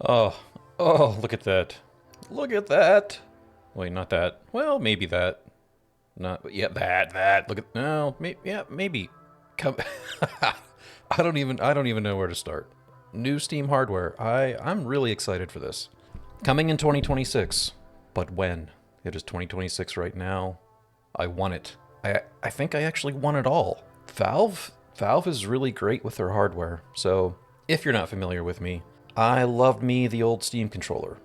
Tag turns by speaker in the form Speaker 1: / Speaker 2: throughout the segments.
Speaker 1: Oh, oh, look at that. Look at that. Wait, not that. Well, maybe that. Not, yeah, that. Look at, no, yeah, maybe. Come, I don't even know where to start. New Steam hardware. I'm really excited for this. Coming in 2026. But when? It is 2026 right now. I want it. I think I actually want it all. Valve is really great with their hardware. So, if you're not familiar with me, I loved me the old Steam controller.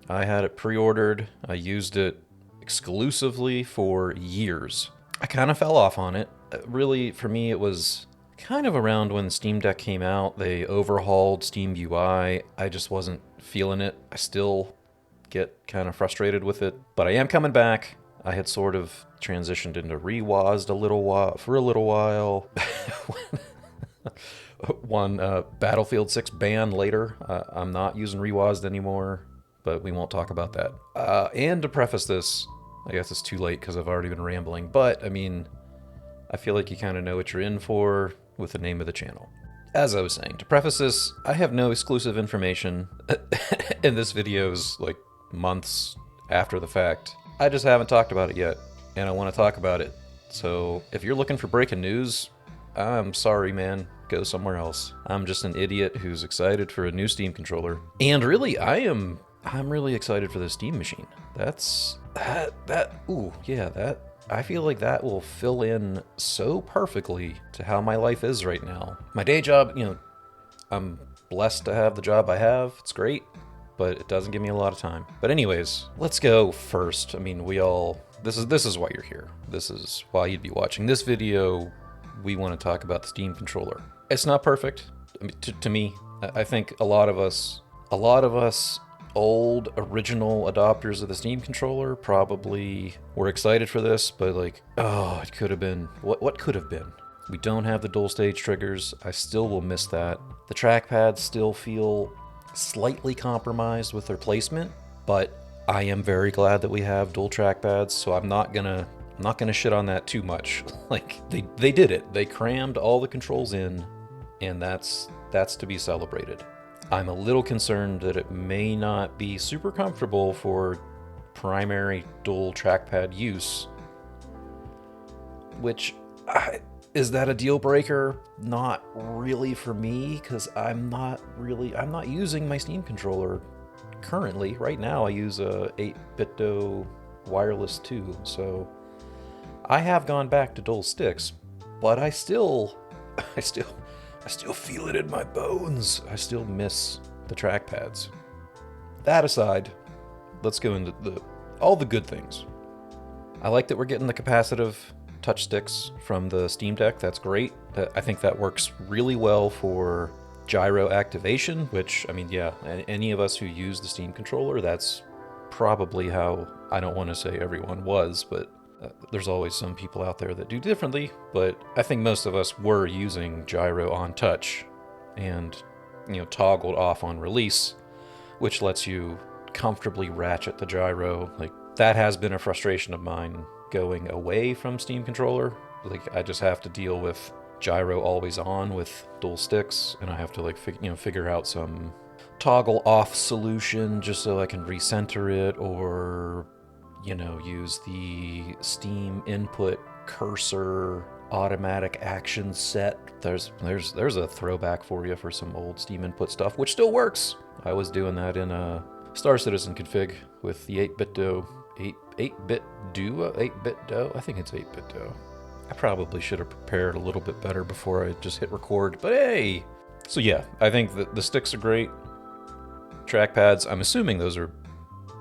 Speaker 1: I had it pre-ordered. I used it exclusively for years. I kind of fell off on it. Really, for me, it was kind of around when Steam Deck came out. They overhauled Steam UI. I just wasn't feeling it. I still get kind of frustrated with it, but I am coming back. I had sort of transitioned into rewazd for a little while. One Battlefield 6 ban later. I'm not using rewazd anymore, but we won't talk about that. And to preface this, I guess it's too late because I've already been rambling, but I mean, I feel like you kind of know what you're in for with the name of the channel. As I was saying, to preface this, I have no exclusive information, and this video's like months after the fact. I just haven't talked about it yet, and I want to talk about it. So if you're looking for breaking news, I'm sorry, man. Go somewhere else. I'm just an idiot who's excited for a new Steam controller. And really, I'm really excited for the Steam machine. I feel like that will fill in so perfectly to how my life is right now. My day job, I'm blessed to have the job I have. It's great, but it doesn't give me a lot of time. But anyways, let's go first. I mean, this is why you're here. This is why you'd be watching this video. We want to talk about the Steam controller. It's not perfect. I mean, to me, I think a lot of us old original adopters of the Steam controller probably were excited for this, but like, oh, it could have been. What could have been? We don't have the dual stage triggers. I still will miss that. The trackpads still feel slightly compromised with their placement, but I am very glad that we have dual trackpads, so I'm not gonna shit on that too much. Like, they did it. They crammed all the controls in, and that's to be celebrated. I'm a little concerned that it may not be super comfortable for primary dual trackpad use, which, is that a deal breaker? Not really for me, because I'm not using my Steam controller currently. Right now I use a 8-bit wireless 2, so I have gone back to dual sticks, but I still feel it in my bones. I still miss the trackpads. That aside, let's go into all the good things. I like that we're getting the capacitive touch sticks from the Steam Deck. That's great. I think that works really well for gyro activation, which, I mean, yeah, any of us who use the Steam controller, that's probably how, I don't want to say everyone was, but there's always some people out there that do differently, but I think most of us were using gyro on touch and, toggled off on release, which lets you comfortably ratchet the gyro. Like, that has been a frustration of mine going away from Steam controller. Like, I just have to deal with gyro always on with dual sticks, and I have to figure out some toggle off solution just so I can recenter it, or use the Steam input cursor automatic action set. There's a throwback for you for some old Steam input stuff, which still works. I was doing that in a Star Citizen config with the 8-bit do. I think it's 8-bit do. I probably should have prepared a little bit better before I just hit record, but hey! So yeah, I think that the sticks are great. Trackpads, I'm assuming those are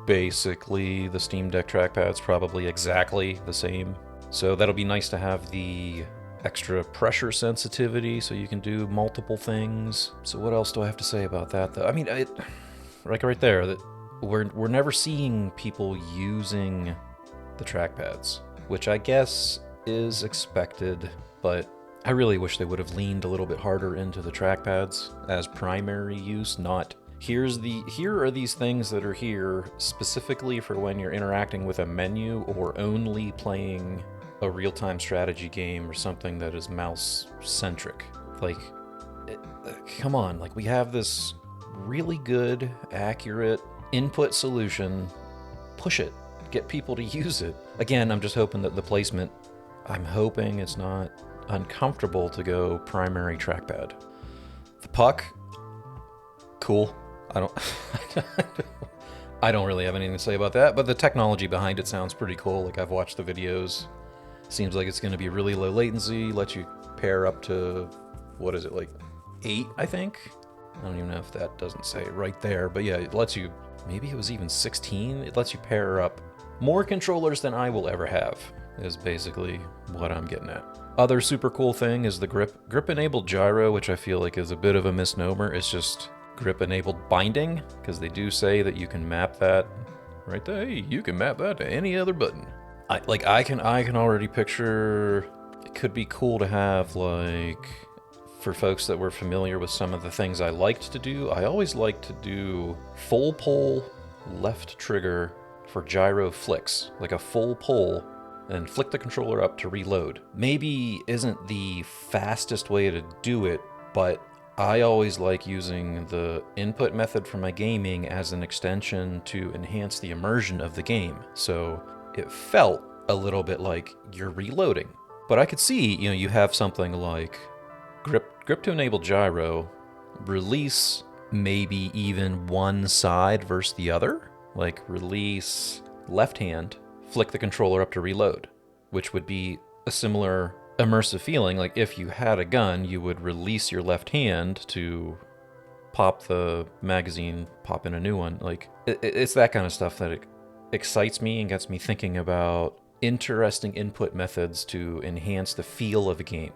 Speaker 1: basically the Steam Deck trackpads, probably exactly the same. So that'll be nice to have the extra pressure sensitivity so you can do multiple things. So what else do I have to say about that, though? I mean, right there, that we're never seeing people using the trackpads, which I guess is expected, but I really wish they would have leaned a little bit harder into the trackpads as primary use, not here are these things that are here specifically for when you're interacting with a menu or only playing a real-time strategy game or something that is mouse-centric. Like, come on, like, we have this really good, accurate input solution. Push it. Get people to use it. Again, I'm just hoping that the placement, I'm hoping it's not uncomfortable to go primary trackpad. The puck, cool. I don't really have anything to say about that, but the technology behind it sounds pretty cool. Like, I've watched the videos. Seems like it's going to be really low latency, lets you pair up to, what is it, like 8, I think? I don't even know if that doesn't say it right there, but yeah, it lets you, maybe it was even 16. It lets you pair up more controllers than I will ever have, is basically what I'm getting at. Other super cool thing is the grip-enabled gyro, which I feel like is a bit of a misnomer. It's just grip-enabled binding, because they do say that you can map that right there. Hey, you can map that to any other button. I can already picture, it could be cool to have, like, for folks that were familiar with some of the things I liked to do, I always liked to do full pull left trigger for gyro flicks, like a full pull and flick the controller up to reload. Maybe isn't the fastest way to do it, but I always like using the input method for my gaming as an extension to enhance the immersion of the game. So it felt a little bit like you're reloading. But I could see, you have something like grip to enable gyro, release maybe even one side versus the other, like release left hand, flick the controller up to reload, which would be a similar immersive feeling. Like if you had a gun, you would release your left hand to pop the magazine, pop in a new one. Like it's that kind of stuff that excites me and gets me thinking about interesting input methods to enhance the feel of a game,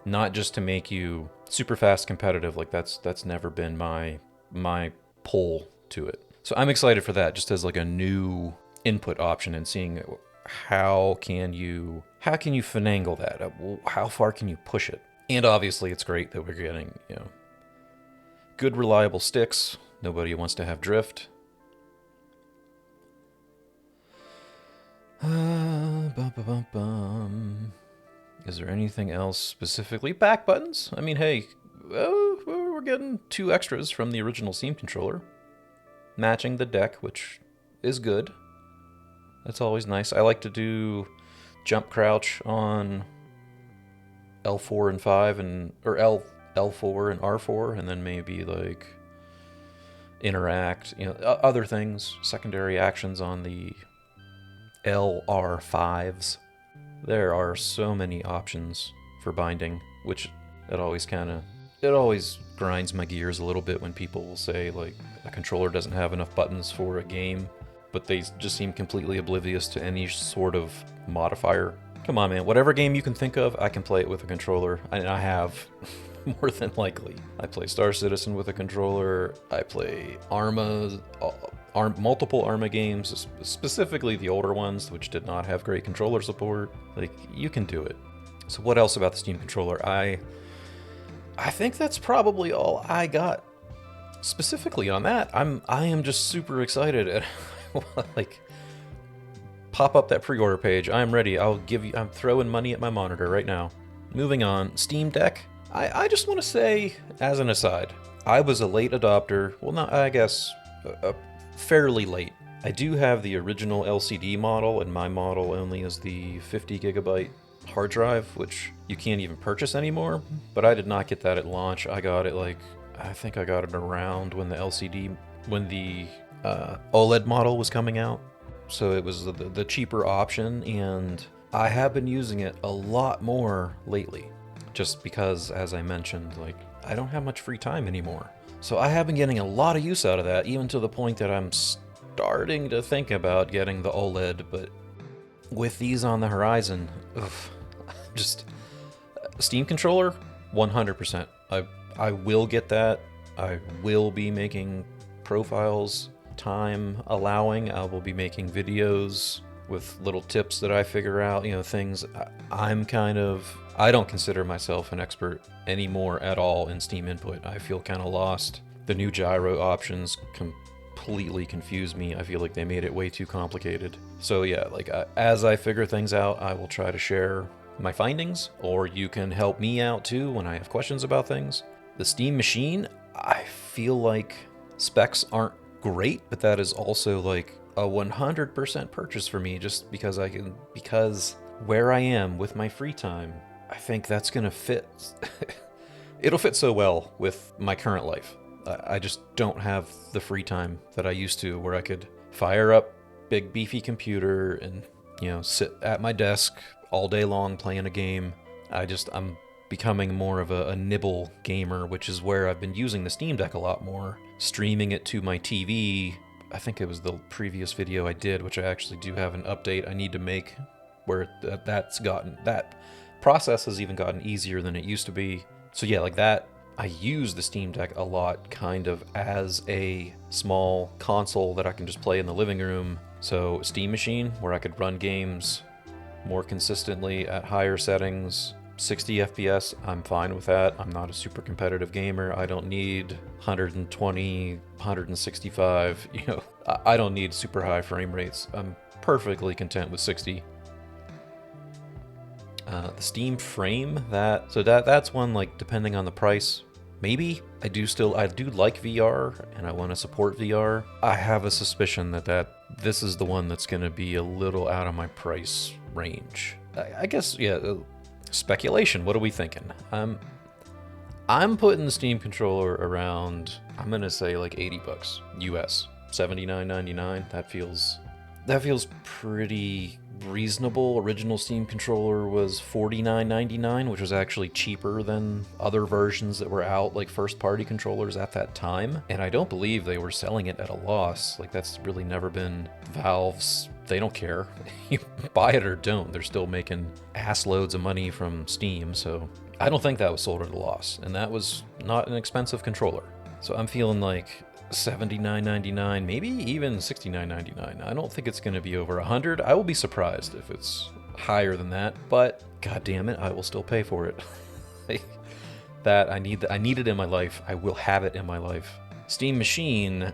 Speaker 1: not just to make you super fast competitive. Like that's never been my pull to it. So I'm excited for that, just as like a new input option, and seeing how can you finagle that? How far can you push it? And obviously it's great that we're getting, good reliable sticks. Nobody wants to have drift. Is there anything else specifically? Back buttons. I mean, hey, we're getting 2 extras from the original Steam controller. Matching the deck, which is good. That's always nice. I like to do jump crouch on L4 and 5, or L4 and R4, and then maybe like interact, other things, secondary actions on the LR5s. There are so many options for binding, which it always grinds my gears a little bit when people will say like a controller doesn't have enough buttons for a game, but they just seem completely oblivious to any sort of modifier. Come on, man. Whatever game you can think of, I can play it with a controller, and I have more than likely. I play Star Citizen with a controller. I play multiple Arma games, specifically the older ones, which did not have great controller support. Like, you can do it. So what else about the Steam controller? I think that's probably all I got specifically on that. I am just super excited, and like, pop up that pre-order page. I'm ready. I'm throwing money at my monitor right now. Moving on, Steam Deck. I just want to say, as an aside, I was a late adopter. Well, not, I guess, fairly late. I do have the original LCD model, and my model only is the 50 gigabyte hard drive, which you can't even purchase anymore. But I did not get that at launch. I got it I think I got it around when the OLED model was coming out. So it was the cheaper option, and I have been using it a lot more lately. Just because, as I mentioned, like, I don't have much free time anymore. So I have been getting a lot of use out of that, even to the point that I'm starting to think about getting the OLED, but with these on the horizon, just Steam controller, 100%. I will get that. I will be making profiles, time allowing. I will be making videos with little tips that I figure out, things. I don't consider myself an expert anymore at all in Steam input. I feel kind of lost. The new gyro options completely confuse me. I feel like they made it way too complicated. So yeah, like as I figure things out, I will try to share my findings, or you can help me out too when I have questions about things. The Steam machine, I feel like Specs aren't great, but that is also like a 100% purchase for me just because where I am with my free time, I think that's gonna fit. It'll fit so well with my current life. I just don't have the free time that I used to where I could fire up big beefy computer and, sit at my desk all day long playing a game. I'm becoming more of a nibble gamer, which is where I've been using the Steam Deck a lot more, streaming it to my TV. I think it was the previous video I did, which I actually do have an update I need to make, where that process has even gotten easier than it used to be. So yeah, like that, I use the Steam Deck a lot kind of as a small console that I can just play in the living room. So Steam Machine, where I could run games more consistently at higher settings. 60 FPS, I'm fine with that. I'm not a super competitive gamer. I don't need 120, 165, I don't need super high frame rates. I'm perfectly content with 60. The Steam Frame, that's one, like, depending on the price, maybe. I do like VR, and I want to support VR. I have a suspicion that this is the one that's going to be a little out of my price range. I guess, yeah. Speculation. What are we thinking? I'm putting the Steam controller around, I'm gonna say like $80 US, $79.99. That feels pretty reasonable. Original Steam controller was $49.99, which was actually cheaper than other versions that were out, like first-party controllers at that time. And I don't believe they were selling it at a loss. Like, that's really never been Valve's. They don't care. You buy it or don't. They're still making ass loads of money from Steam, so I don't think that was sold at a loss. And that was not an expensive controller. So I'm feeling like $79.99, maybe even $69.99. I don't think it's going to be over $100. I will be surprised if it's higher than that, but god damn it, I will still pay for it. I need it in my life. I will have it in my life. Steam Machine,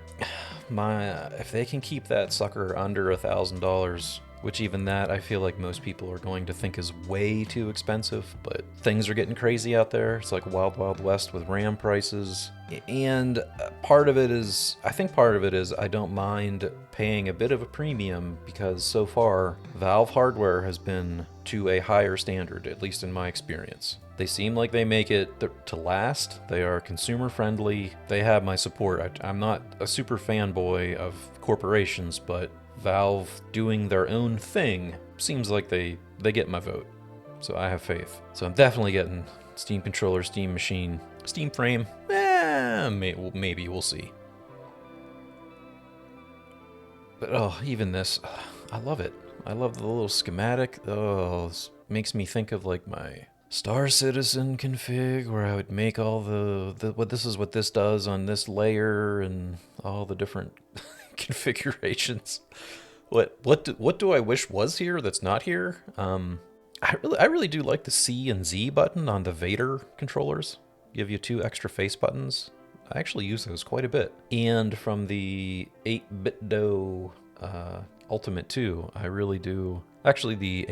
Speaker 1: if they can keep that sucker under $1,000, which even that I feel like most people are going to think is way too expensive, but things are getting crazy out there. It's like Wild Wild West with RAM prices. And I think part of it is I don't mind paying a bit of a premium because so far Valve hardware has been to a higher standard, at least in my experience. They seem like they make it to last. They are consumer friendly. They have my support. I'm not a super fanboy of corporations, but Valve doing their own thing seems like they get my vote. So I have faith. So I'm definitely getting Steam controller, Steam Machine, Steam Frame. Maybe we'll see. But even this, I love it. I love the little schematic. This makes me think of like my Star Citizen config, where I would make all what this does on this layer and all the different configurations. What do I wish was here that's not here? I really do like the C and Z button on the Vader controllers. Give you 2 extra face buttons. I actually use those quite a bit. And from the 8BitDo Ultimate 2, I really do. Actually, the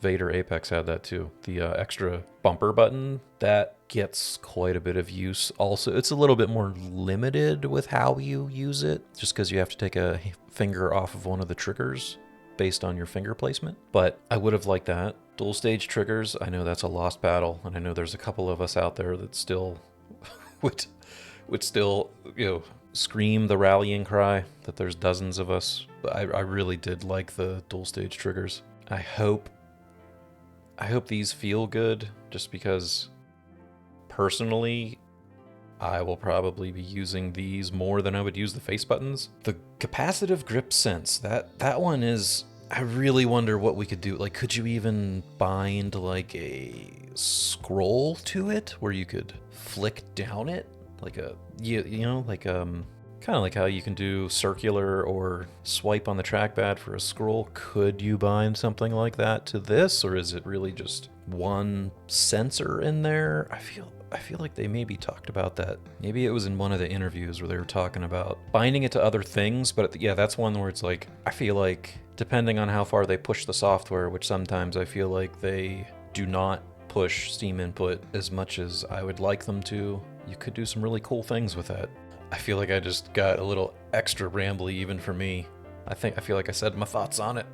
Speaker 1: Vader Apex had that too. The extra bumper button, that gets quite a bit of use. Also, it's a little bit more limited with how you use it, just because you have to take a finger off of one of the triggers based on your finger placement. But I would have liked that. Dual stage triggers, I know that's a lost battle, and I know there's a couple of us out there that still would still, scream the rallying cry that there's dozens of us. But I really did like the dual stage triggers. I hope these feel good, just because personally I will probably be using these more than I would use the face buttons. The capacitive grip sense, that one is, I really wonder what we could do. Like, could you even bind like a scroll to it where you could flick down it? Like kind of like how you can do circular or swipe on the trackpad for a scroll. Could you bind something like that to this, or is it really just one sensor in there? I feel like they maybe talked about that. Maybe it was in one of the interviews where they were talking about binding it to other things, but yeah, that's one where it's like, I feel like depending on how far they push the software, which sometimes I feel like they do not push Steam Input as much as I would like them to, you could do some really cool things with that. I feel like I just got a little extra rambly even for me. I feel like I said my thoughts on it.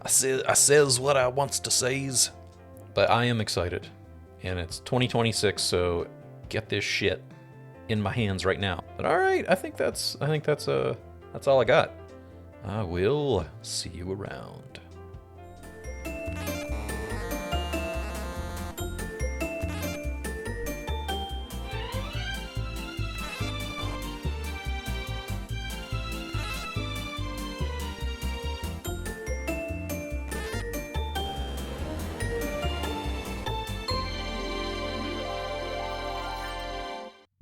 Speaker 1: I says what I wants to says. But I am excited. And it's 2026, so get this shit in my hands right now. But all right, I think that's all I got. I will see you around.